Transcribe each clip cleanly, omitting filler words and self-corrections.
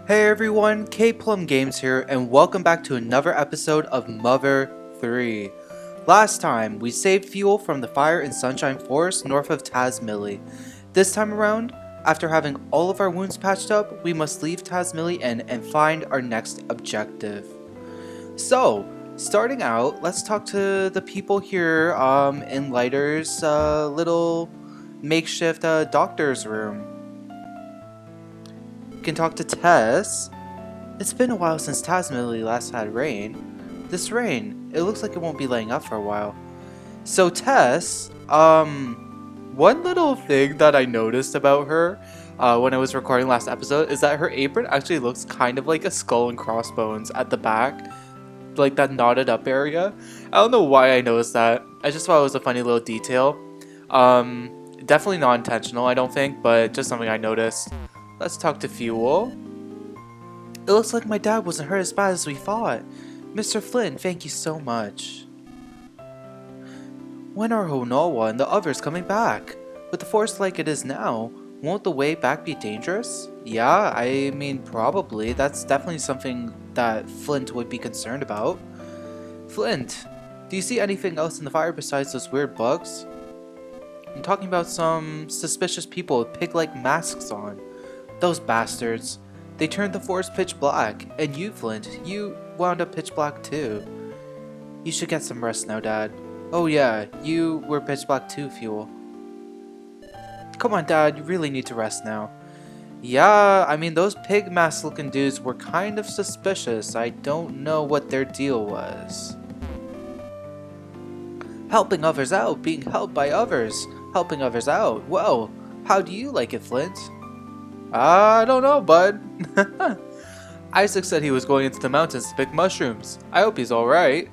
Hey everyone, K Plum Games here, and welcome back to another episode of Mother 3. Last time, we saved fuel from the fire in Sunshine Forest north of Tazmily. This time around, after having all of our wounds patched up, we must leave Tazmily and find our next objective. So, starting out, let's talk to the people here in Lighter's little makeshift doctor's room. You can talk to Tess. It's been a while since Tazmily last had rain. This rain, it looks like it won't be laying up for a while. So Tess, one little thing that I noticed about her when I was recording last episode is that her apron actually looks kind of like a skull and crossbones at the back, like that knotted up area. I don't know why I noticed that. I just thought it was a funny little detail. Definitely not intentional, I don't think, but just something I noticed. Let's talk to Fuel. It looks like my dad wasn't hurt as bad as we thought. Mr. Flint, thank you so much. When are Honowa and the others coming back? With the forest like it is now, won't the way back be dangerous? Yeah, I mean probably. That's definitely something that Flint would be concerned about. Flint, do you see anything else in the fire besides those weird bugs? I'm talking about some suspicious people with pig-like masks on. Those bastards. They turned the forest pitch black, and you, Flint, you wound up pitch black too. You should get some rest now, Dad. Oh yeah, you were pitch black too, Fuel. Come on, Dad, you really need to rest now. Yeah, I mean, those pig mask looking dudes were kind of suspicious. I don't know what their deal was. Helping others out, being helped by others. Helping others out. Well, how do you like it, Flint? I don't know, bud. Isaac said he was going into the mountains to pick mushrooms. I hope he's alright.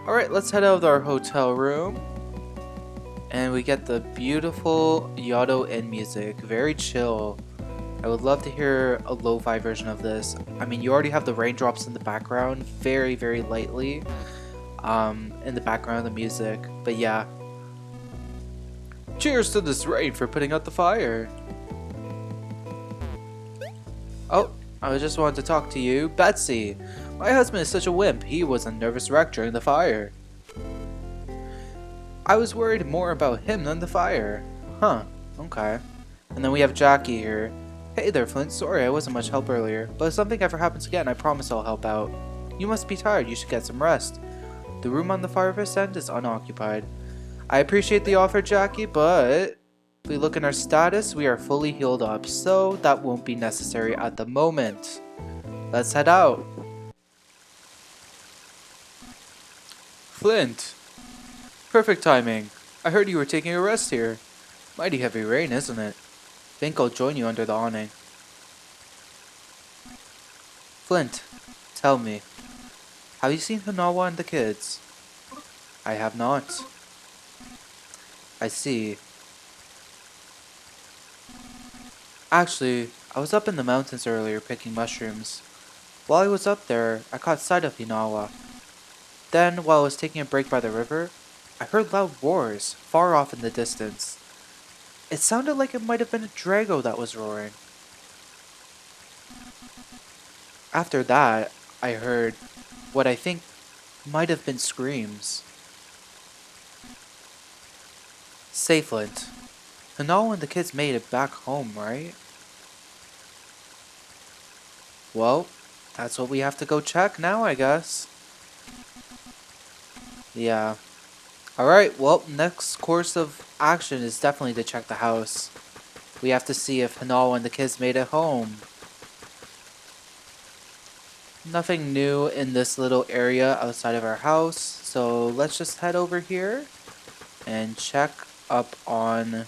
Alright, let's head out of our hotel room. And we get the beautiful Yado Inn music. Very chill. I would love to hear a lo-fi version of this. I mean, you already have the raindrops in the background. Very, very lightly. In the background of the music. But yeah. Cheers to this rain for putting out the fire. Oh, I just wanted to talk to you. Betsy! My husband is such a wimp. He was a nervous wreck during the fire. I was worried more about him than the fire. Huh, okay. And then we have Jackie here. Hey there, Flint. Sorry I wasn't much help earlier, but if something ever happens again, I promise I'll help out. You must be tired. You should get some rest. The room on the farthest end is unoccupied. I appreciate the offer, Jackie, but if we look in our status, we are fully healed up, so that won't be necessary at the moment. Let's head out. Flint! Perfect timing. I heard you were taking a rest here. Mighty heavy rain, isn't it? Think I'll join you under the awning. Flint, tell me, have you seen Hanawa and the kids? I have not. I see. Actually, I was up in the mountains earlier picking mushrooms. While I was up there, I caught sight of Hinawa. Then, while I was taking a break by the river, I heard loud roars far off in the distance. It sounded like it might have been a Drago that was roaring. After that, I heard what I think might have been screams. Say, Flint, Hinawa and the kids made it back home, right? Well, that's what we have to go check now, I guess. Yeah. Alright, well, next course of action is definitely to check the house. We have to see if Hinawa and the kids made it home. Nothing new in this little area outside of our house, so let's just head over here and check up on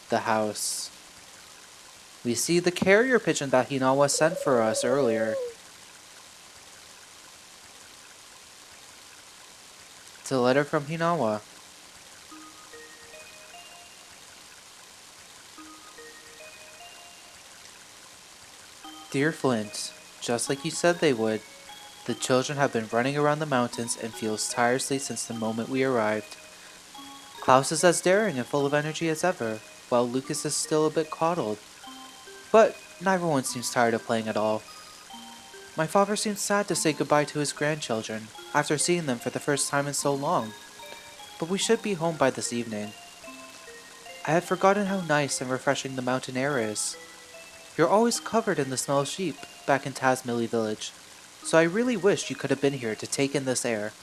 the house. We see the carrier pigeon that Hinawa sent for us earlier. It's a letter from Hinawa. Dear Flint, just like you said they would, the children have been running around the mountains and feels tirelessly since the moment we arrived. Klaus is as daring and full of energy as ever, while Lucas is still a bit coddled. But and everyone seems tired of playing at all. My father seems sad to say goodbye to his grandchildren after seeing them for the first time in so long, but we should be home by this evening. I had forgotten how nice and refreshing the mountain air is. You're always covered in the smell of sheep back in Tasmilly village, so I really wish you could have been here to take in this air.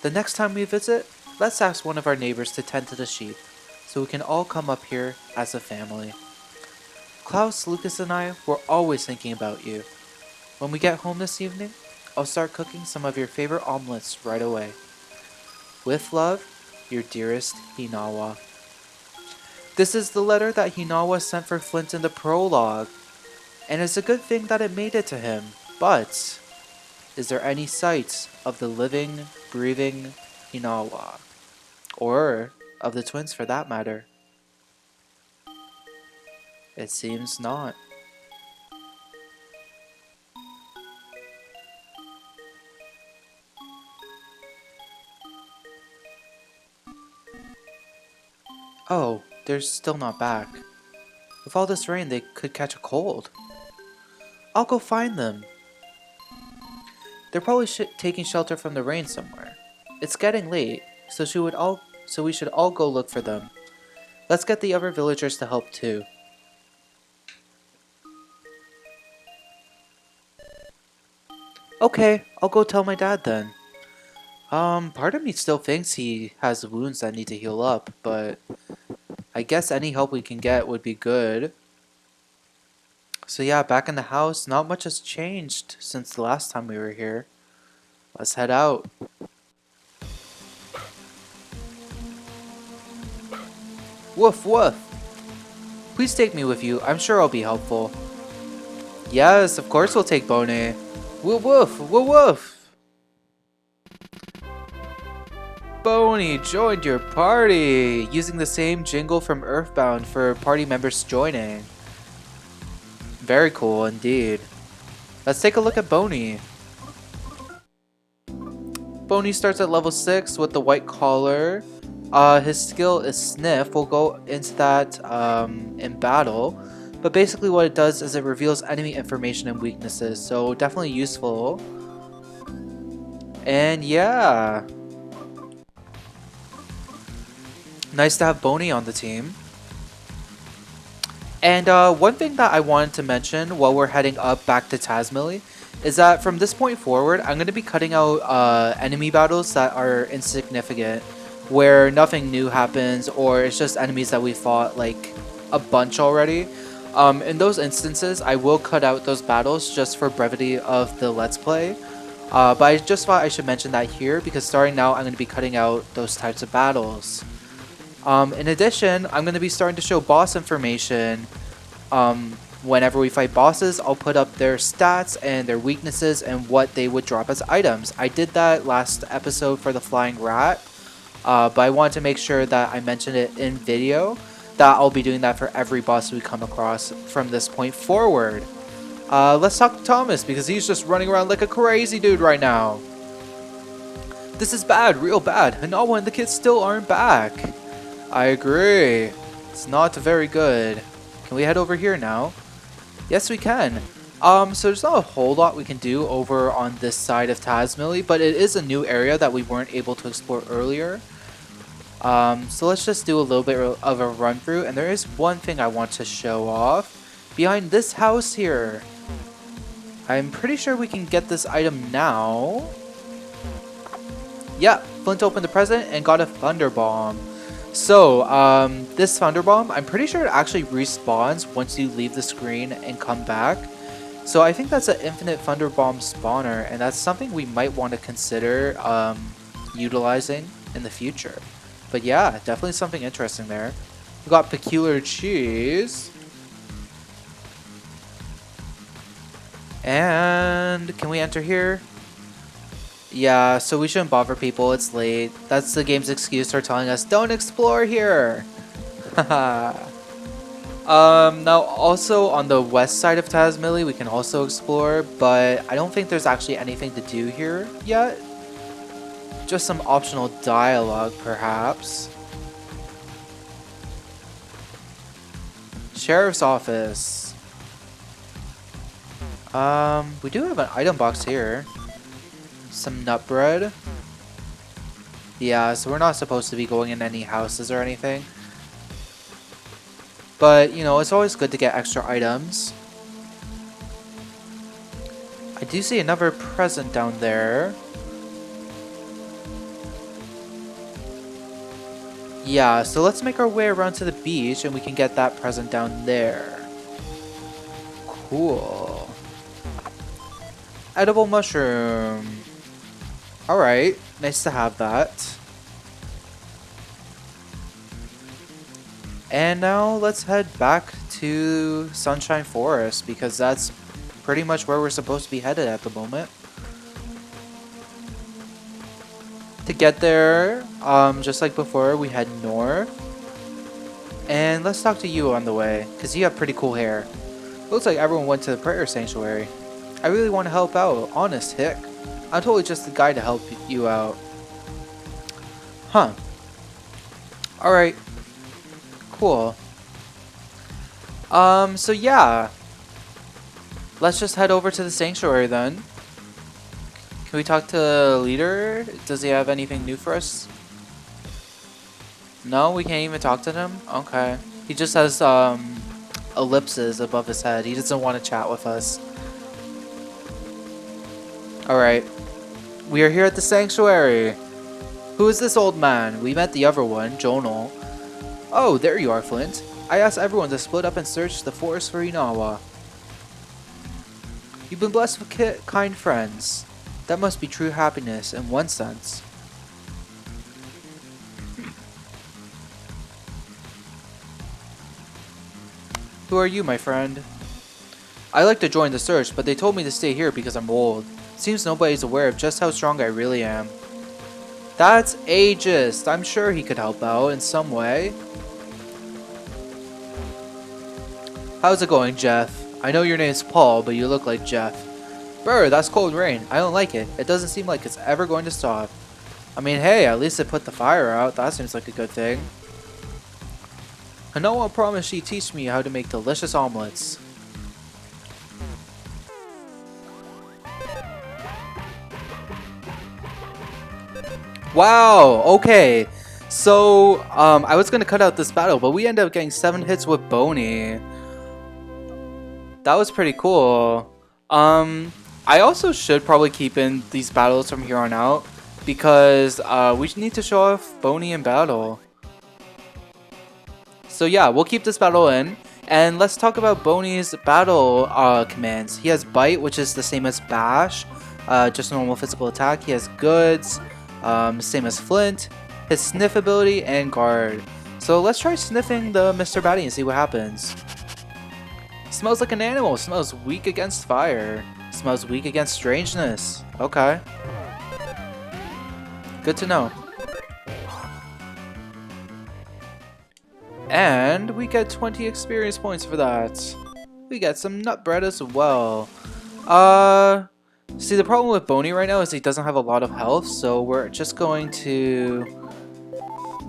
The next time we visit, let's ask one of our neighbors to tend to the sheep, so we can all come up here as a family. Klaus, Lucas, and I were always thinking about you. When we get home this evening, I'll start cooking some of your favorite omelets right away. With love, your dearest Hinawa. This is the letter that Hinawa sent for Flint in the prologue, and it's a good thing that it made it to him, but is there any sight of the living, breathing Hinawa? Or of the twins for that matter? It seems not. Oh, they're still not back. With all this rain, they could catch a cold. I'll go find them. They're probably taking shelter from the rain somewhere. It's getting late, so we should all go look for them. Let's get the other villagers to help too. Okay, I'll go tell my dad then. Part of me still thinks he has wounds that need to heal up, but I guess any help we can get would be good. So yeah, back in the house, not much has changed since the last time we were here. Let's head out. Woof woof! Please take me with you, I'm sure I'll be helpful. Yes, of course we'll take Boney. Woof woof, woof woof! Boney joined your party! Using the same jingle from Earthbound for party members joining. Very cool indeed. Let's take a look at Boney. Boney starts at level 6 with the white collar. His skill is Sniff. We'll go into that in battle. But basically what it does is it reveals enemy information and weaknesses. So definitely useful. And yeah. Nice to have Boney on the team. And one thing that I wanted to mention while we're heading up back to Tasmilly is that from this point forward, I'm going to be cutting out enemy battles that are insignificant, where nothing new happens or it's just enemies that we fought like a bunch already. In those instances, I will cut out those battles just for brevity of the Let's Play. But I just thought I should mention that here because starting now, I'm going to be cutting out those types of battles. In addition, I'm going to be starting to show boss information. Whenever we fight bosses, I'll put up their stats and their weaknesses and what they would drop as items. I did that last episode for the Flying Rat, but I wanted to make sure that I mentioned it in video, that I'll be doing that for every boss we come across from this point forward. Let's talk to Thomas because he's just running around like a crazy dude right now. This is bad, real bad. Hinawa and the kids still aren't back. I agree. It's not very good. Can we head over here now? Yes, we can. So there's not a whole lot we can do over on this side of Tasmilly, but it is a new area that we weren't able to explore earlier. So let's just do a little bit of a run through, and there is one thing I want to show off. Behind this house here. I'm pretty sure we can get this item now. Yeah, Flint opened the present and got a Thunder Bomb. So, this Thunder Bomb, I'm pretty sure it actually respawns once you leave the screen and come back. So I think that's an infinite Thunder Bomb spawner, and that's something we might want to consider utilizing in the future. But yeah, definitely something interesting there. We got Peculiar Cheese. And can we enter here? Yeah, so we shouldn't bother people, it's late. That's the game's excuse for telling us, don't explore here! Haha. Now also on the west side of Tasmilly we can also explore, but I don't think there's actually anything to do here yet. Just some optional dialogue, perhaps. Sheriff's Office. We do have an item box here. Some nut bread. Yeah, so we're not supposed to be going in any houses or anything. But, you know, it's always good to get extra items. I do see another present down there. Yeah, so let's make our way around to the beach and we can get that present down there. Cool. Edible mushroom. Alright, nice to have that. And now let's head back to Sunshine Forest because that's pretty much where we're supposed to be headed at the moment. To get there, just like before, we head north. And let's talk to you on the way, because you have pretty cool hair. Looks like everyone went to the prayer sanctuary. I really want to help out, honest hick. I'm totally just the guy to help you out. Huh. Alright. Cool. So yeah. Let's just head over to the sanctuary then. Can we talk to the leader? Does he have anything new for us? No, we can't even talk to him? Okay. He just has ellipses above his head. He doesn't want to chat with us. Alright. We are here at the sanctuary. Who is this old man? We met the other one, Jonal. Oh, there you are, Flint. I asked everyone to split up and search the forest for Inawa. You've been blessed with kind friends. That must be true happiness in one sense. Who are you, my friend? I like to join the search, but they told me to stay here because I'm old. Seems nobody's aware of just how strong I really am. That's ageist. I'm sure he could help out in some way. How's it going, Jeff? I know your name's Paul, but you look like Jeff. Brr, that's cold rain. I don't like it. It doesn't seem like it's ever going to stop. I mean, hey, at least it put the fire out. That seems like a good thing. Hanoa promised she'd teach me how to make delicious omelets. Wow, okay. So, I was gonna cut out this battle, but we ended up getting 7 hits with Boney. That was pretty cool. I also should probably keep in these battles from here on out because we need to show off Boney in battle. So yeah, we'll keep this battle in, and let's talk about Boney's battle commands. He has Bite, which is the same as Bash, just normal physical attack. He has Goods, same as Flint, his Sniff ability, and Guard. So let's try sniffing the Mr. Batty and see what happens. Smells like an animal. Smells weak against fire. Smells weak against strangeness. Okay. Good to know. And we get 20 experience points for that. We get some nut bread as well. See, the problem with Boney right now is he doesn't have a lot of health, so we're just going to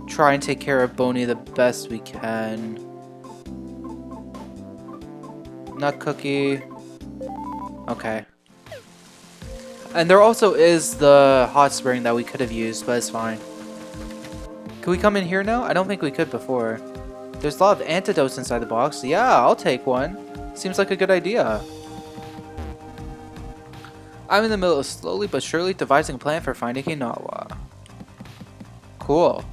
try and take care of Boney the best we can. Nut cookie. Okay. And there also is the hot spring that we could have used, but it's fine. Can we come in here now? I don't think we could before. There's a lot of antidotes inside the box. Yeah, I'll take one. Seems like a good idea. I'm in the middle of slowly but surely devising a plan for finding Inawa. Cool.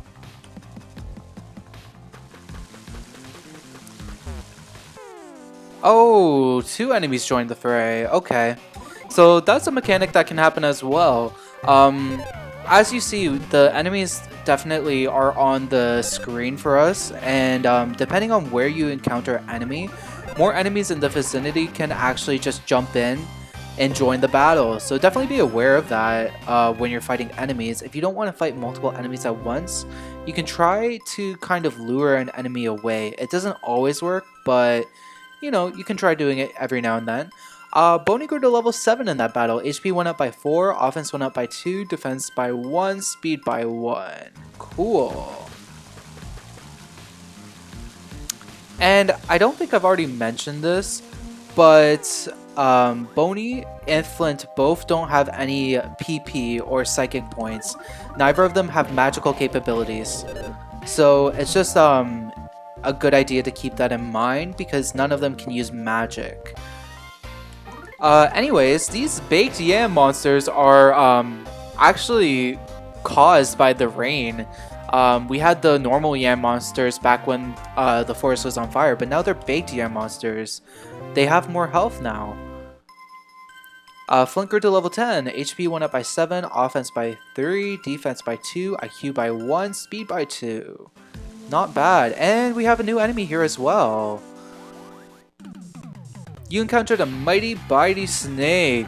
Oh, 2 enemies joined the fray. Okay. So that's a mechanic that can happen as well. As you see, the enemies definitely are on the screen for us, and depending on where you encounter an enemy, more enemies in the vicinity can actually just jump in and join the battle. So definitely be aware of that when you're fighting enemies. If you don't want to fight multiple enemies at once, you can try to kind of lure an enemy away. It doesn't always work, but you know, you can try doing it every now and then. Boney grew to level 7 in that battle. HP went up by 4, offense went up by 2, defense by 1, speed by 1. Cool. And I don't think I've already mentioned this, but Boney and Flint both don't have any PP or psychic points. Neither of them have magical capabilities. So it's just a good idea to keep that in mind because none of them can use magic. Anyways, these baked yam monsters are actually caused by the rain. We had the normal yam monsters back when the forest was on fire, but now they're baked yam monsters. They have more health now. Flint grew to level 10, HP went up by 7, offense by 3, defense by 2, IQ by 1, speed by 2. Not bad, and we have a new enemy here as well. You encountered a mighty bitey snake.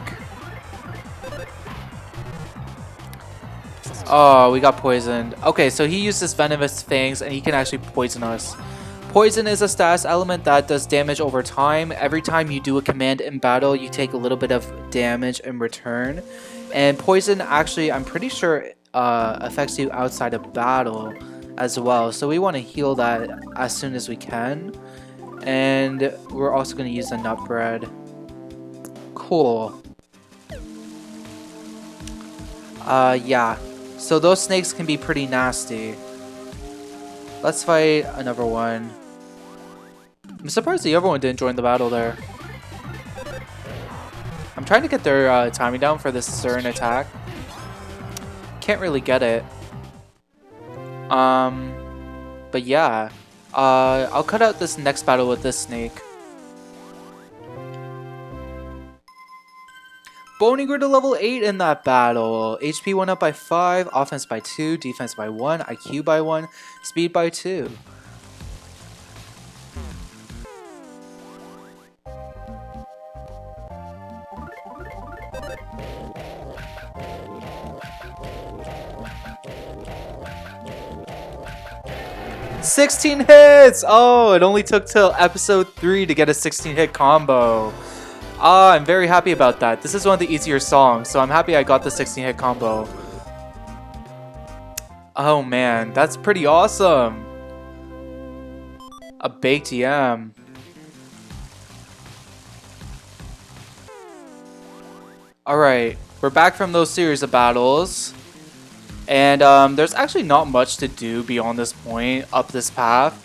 Oh, we got poisoned. Okay, so he used his venomous fangs and he can actually poison us. Poison is a status element that does damage over time. Every time you do a command in battle, you take a little bit of damage in return. And poison actually, I'm pretty sure, affects you outside of battle as well. So we want to heal that as soon as we can. And we're also going to use the nut bread. Cool. Yeah. So those snakes can be pretty nasty. Let's fight another one. I'm surprised the other one didn't join the battle there. I'm trying to get their timing down for this certain attack. Can't really get it. But yeah. I'll cut out this next battle with this snake. Boney grew to level 8 in that battle. HP went up by 5, offense by 2, defense by 1, IQ by 1, speed by 2. "16 hits! Oh, it only took till episode 3 to get a 16-hit combo. Ah, I'm very happy about that. This is one of the easier songs, so I'm happy I got the 16-hit combo. Oh man, that's pretty awesome. A baked yam. Alright, we're back from those series of battles. And there's actually not much to do beyond this point, up this path.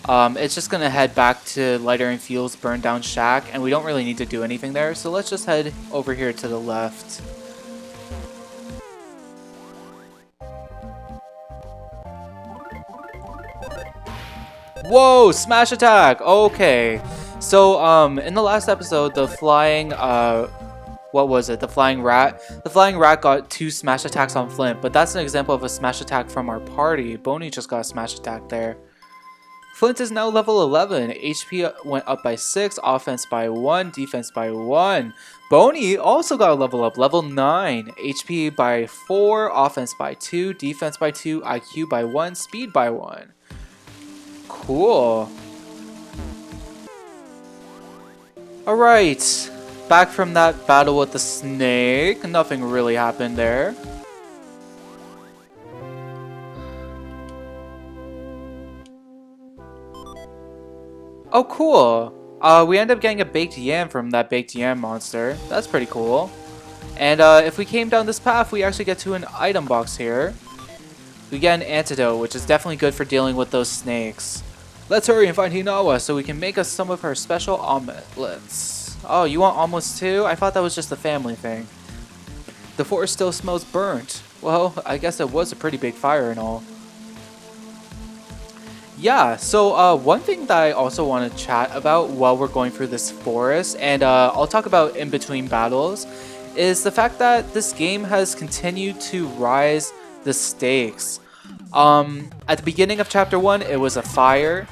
It's just gonna head back to Lighter and Fuel's burned down shack, and we don't really need to do anything there, so let's just head over here to the left. Whoa! Smash attack! Okay. So, in the last episode, the flying, what was it? The flying rat? The flying rat got 2 smash attacks on Flint, but that's an example of a smash attack from our party. Boney just got a smash attack there. Flint is now level 11. HP went up by 6, offense by 1, defense by 1. Boney also got a level up, level 9. HP by 4, offense by 2, defense by 2, IQ by 1, speed by 1. Cool. Alright. Back from that battle with the snake. Nothing really happened there. Oh, cool. We end up getting a baked yam from that baked yam monster. That's pretty cool. And if we came down this path, we actually get to an item box here. We get an antidote, which is definitely good for dealing with those snakes. Let's hurry and find Hinawa so we can make us some of her special omelets. Oh, you want omelets too? I thought that was just a family thing. The forest still smells burnt. Well, I guess it was a pretty big fire and all. Yeah, so one thing that I also want to chat about while we're going through this forest, and I'll talk about in between battles, is the fact that this game has continued to rise the stakes. At the beginning of Chapter 1, it was a fire,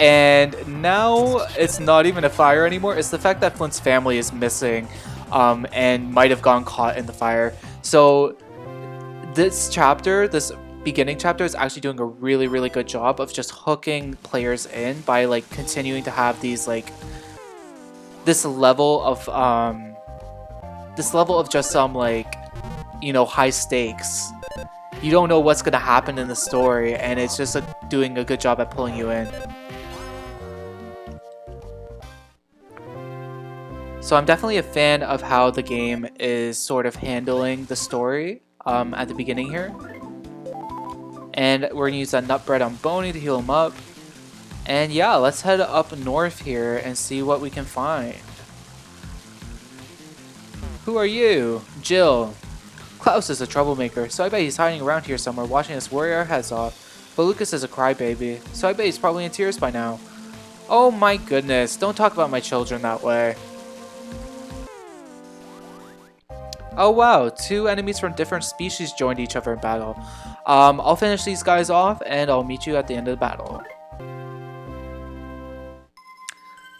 and now it's not even a fire anymore. It's the fact that Flint's family is missing and might have gotten caught in the fire. So this chapter, this beginning chapter, is actually doing a really good job of just hooking players in by like continuing to have these like this level of just some like, you know, high stakes. You don't know what's gonna happen in the story, and it's just doing a good job at pulling you in. So I'm definitely a fan of how the game is sort of handling the story at the beginning here. And we're gonna use that nut bread on Boney to heal him up. And yeah, let's head up north here and see what we can find. Who are you? Jill. Klaus is a troublemaker, so I bet he's hiding around here somewhere watching us worry our heads off. But Lucas is a crybaby, so I bet he's probably in tears by now. Oh my goodness, don't talk about my children that way. Oh wow, two enemies from different species joined each other in battle. I'll finish these guys off and I'll meet you at the end of the battle.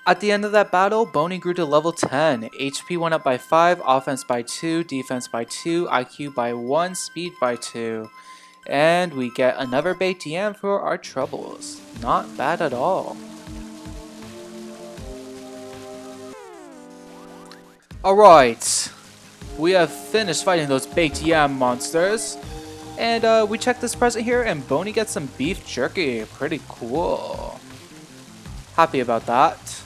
At the end of that battle, Boney grew to level 10. HP went up by 5, offense by 2, defense by 2, IQ by 1, speed by 2. And we get another baked yam for our troubles. Not bad at all. Alright, we have finished fighting those baked yam monsters. And we check this present here and Boney gets some beef jerky. Pretty cool. Happy about that.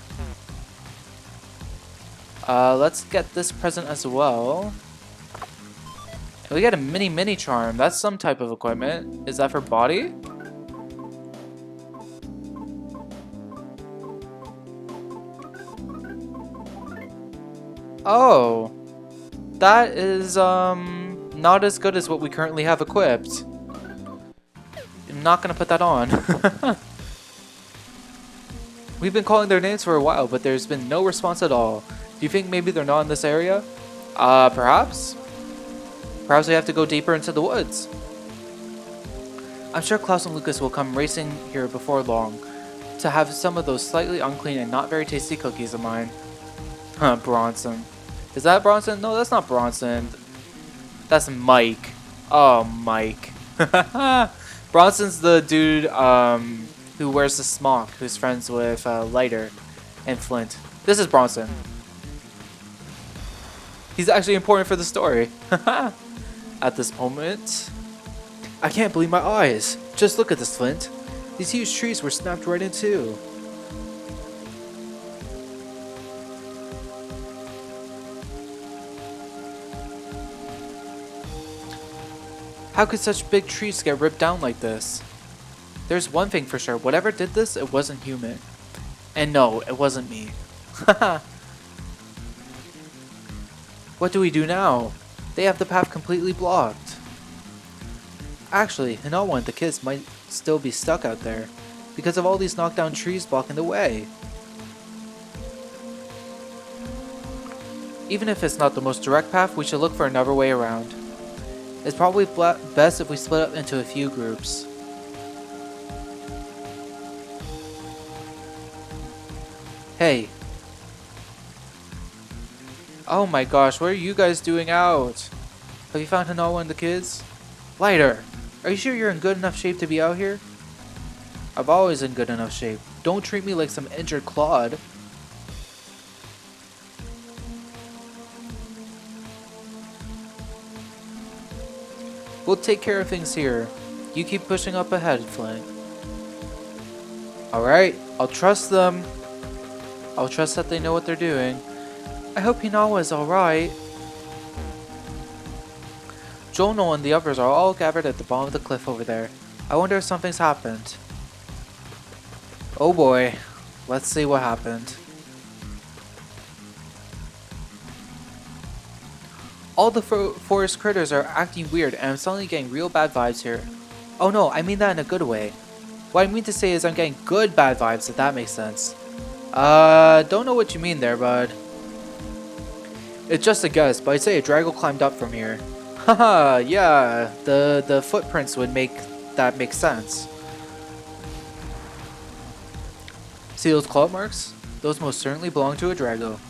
Let's get this present as well. We get a mini charm. That's some type of equipment. Is that for body? Oh. That is, not as good as what we currently have equipped. I'm not gonna put that on. We've been calling their names for a while, but there's been no response at all. Do you think maybe they're not in this area? Perhaps? Perhaps we have to go deeper into the woods. I'm sure Klaus and Lucas will come racing here before long to have some of those slightly unclean and not very tasty cookies of mine. Huh, Bronson. Is that Bronson? No, that's not Bronson. That's Mike. Oh, Mike. Bronson's the dude who wears the smock, who's friends with Lighter and Flint. This is Bronson. He's actually important for the story. At this moment. I can't believe my eyes. Just look at this, Flint. These huge trees were snapped right in two. How could such big trees get ripped down like this? There's one thing for sure. Whatever did this, it wasn't human. And no, it wasn't me. Haha. What do we do now? They have the path completely blocked. Actually, Hinawa and the kids might still be stuck out there because of all these knockdown trees blocking the way. Even if it's not the most direct path, we should look for another way around. It's probably best if we split up into a few groups. Hey. Oh my gosh, what are you guys doing out? Have you found Hinawa and the kids? Lighter, are you sure you're in good enough shape to be out here? I've always in good enough shape. Don't treat me like some injured clod. We'll take care of things here. You keep pushing up ahead, Flint. Alright, I'll trust them. I'll trust that they know what they're doing. I hope Hinawa is alright. Jono and the others are all gathered at the bottom of the cliff over there. I wonder if something's happened. Oh boy. Let's see what happened. All the forest critters are acting weird and I'm suddenly getting real bad vibes here. Oh no, I mean that in a good way. What I mean to say is I'm getting good bad vibes, if that makes sense. Don't know what you mean there, bud. It's just a guess, but I'd say a Drago climbed up from here. Haha, yeah, the footprints would make that make sense. See those claw marks? Those most certainly belong to a Drago.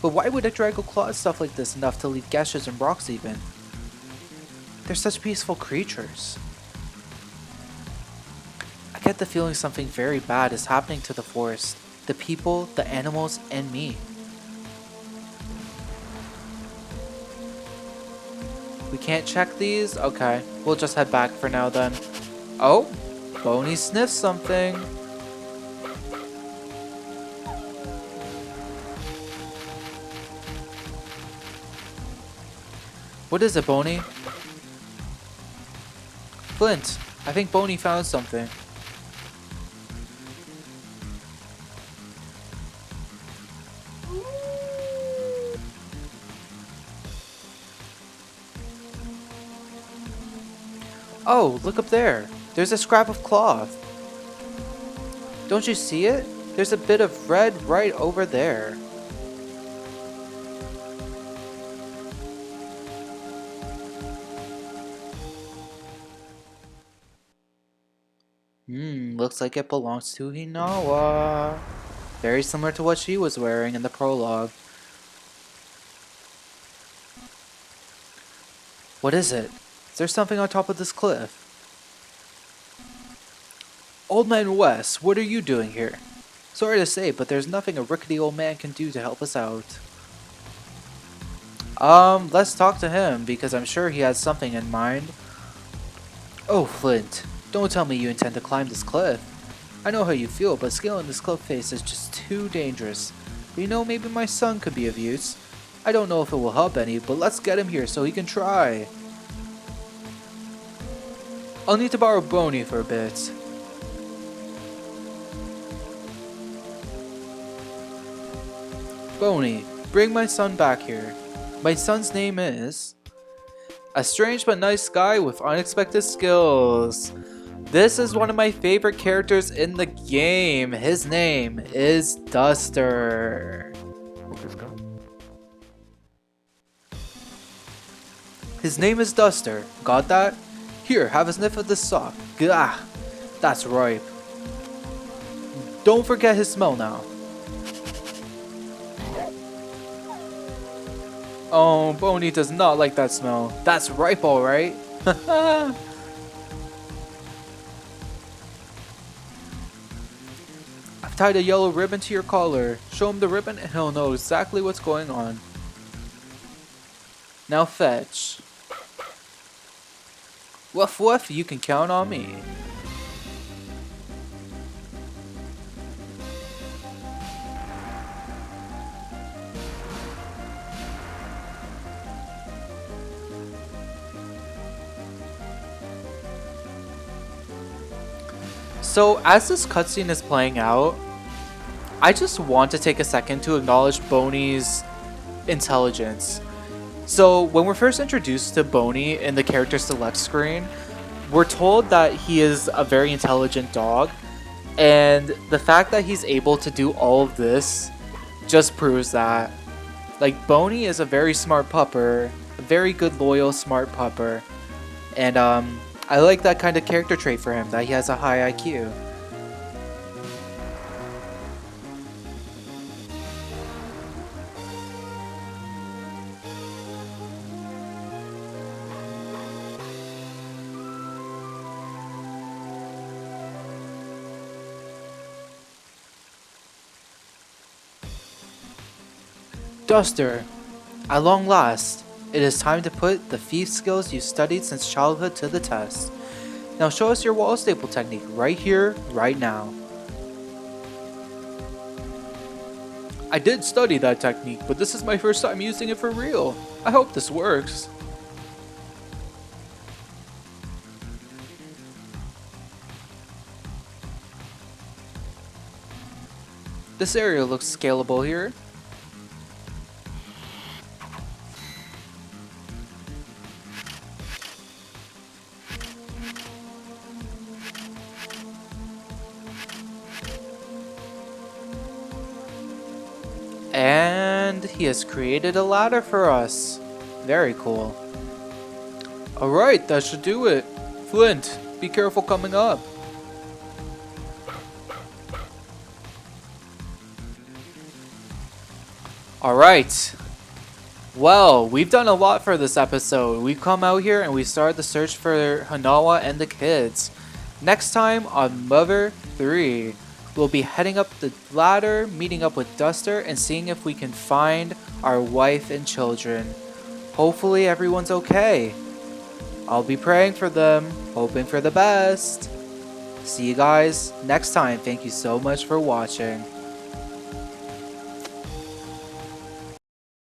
But why would a Drago claw at stuff like this enough to leave gashes in rocks even? They're such peaceful creatures. I get the feeling something very bad is happening to the forest. The people, the animals, and me. We can't check these? Okay, we'll just head back for now then. Oh, Boney sniffed something. What is it, Boney? Flint, I think Boney found something. Oh, look up there. There's a scrap of cloth. Don't you see it? There's a bit of red right over there. Looks like it belongs to Hinawa. Very similar to what she was wearing in the prologue. What is it? Is there something on top of this cliff? Old Man Wes, what are you doing here? Sorry to say, but there's nothing a rickety old man can do to help us out. Let's talk to him, because I'm sure he has something in mind. Oh, Flint, don't tell me you intend to climb this cliff. I know how you feel, but scaling this cliff face is just too dangerous. But you know, maybe my son could be of use. I don't know if it will help any, but let's get him here so he can try. I'll need to borrow Boney for a bit. Boney, bring my son back here. My son's name is... a strange but nice guy with unexpected skills. This is one of my favorite characters in the game. His name is Duster. His name is Duster. Got that? Here, have a sniff of this sock. Gah! That's ripe. Don't forget his smell now. Oh, Boney does not like that smell. That's ripe, alright. I've tied a yellow ribbon to your collar. Show him the ribbon and he'll know exactly what's going on. Now fetch. Woof woof, you can count on me. So as this cutscene is playing out, I just want to take a second to acknowledge Boney's intelligence. So when we're first introduced to Boney in the character select screen, we're told that he is a very intelligent dog, and the fact that he's able to do all of this just proves that. Like, Boney is a very smart pupper, a very good, loyal, smart pupper, and I like that kind of character trait for him, that he has a high IQ. Duster, at long last, it is time to put the thief skills you studied since childhood to the test. Now show us your wall staple technique right here, right now. I did study that technique, but this is my first time using it for real. I hope this works. This area looks scalable here. And he has created a ladder for us. Very cool. Alright, that should do it. Flint, be careful coming up. Alright. Well, we've done a lot for this episode. We've come out here and we started the search for Hanawa and the kids. Next time on Mother 3. We'll be heading up the ladder, meeting up with Duster, and seeing if we can find our wife and children. Hopefully everyone's okay. I'll be praying for them, hoping for the best. See you guys next time. Thank you so much for watching.